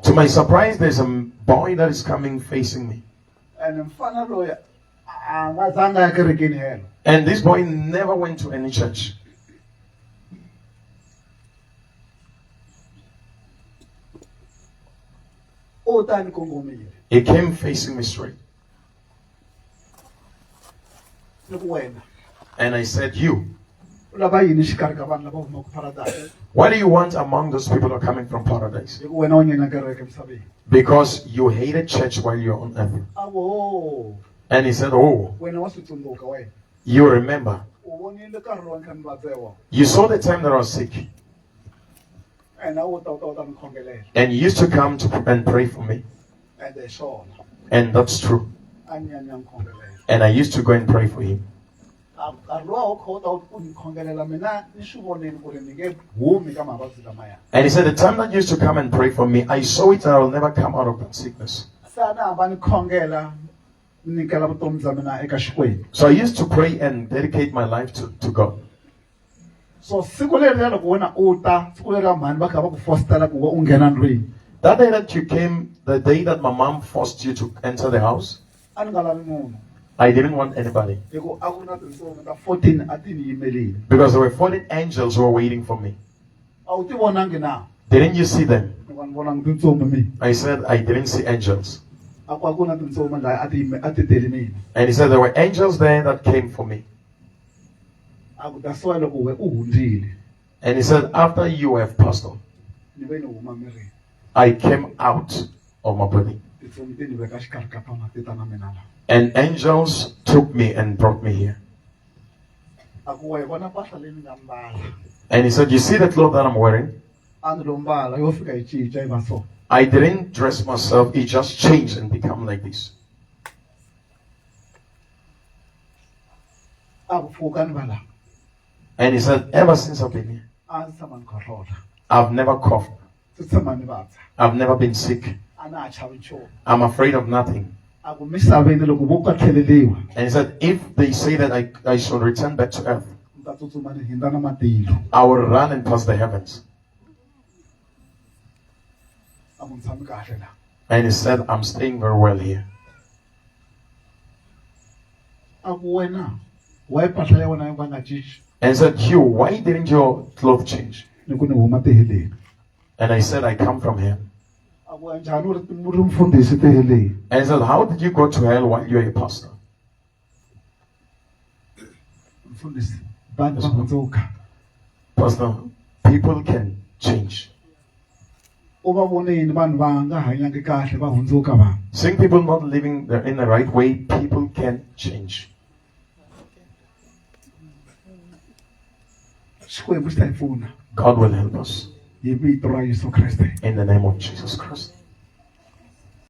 To my surprise, there's a boy that is coming facing me. And this boy never went to any church. He came facing me straight. And I said, you, what do you want among those people who are coming from paradise? Because you hated church while you're on earth. And he said, oh, you remember. You saw the time that I was sick. And you used to come and pray for me. And that's true. And I used to go and pray for him. And he said, the time that you used to come and pray for me, I saw it and I will never come out of that sickness. So I used to pray and dedicate my life to God. So that day that you came, the day that my mom forced you to enter the house, I didn't want anybody. Because there were 14 angels who were waiting for me. Didn't you see them? I said, I didn't see angels. And he said, there were angels there that came for me. And he said, after you have passed on, I came out of my body. And angels took me and brought me here. And he said, you see the clothes that I'm wearing? I didn't dress myself, it just changed and become like this. And he said, ever since I've been here, I've never coughed. I've never been sick. I'm afraid of nothing. And he said, if they say that I should return back to earth, I will run and pass the heavens. And he said, I'm staying very well here. And he said, you, why didn't your clothes change? And I said, I come from him. And he said, how did you go to hell while you're a pastor? Pastor, people can change. Seeing people not living in the right way, people can change. God will help us. In the name of Jesus Christ.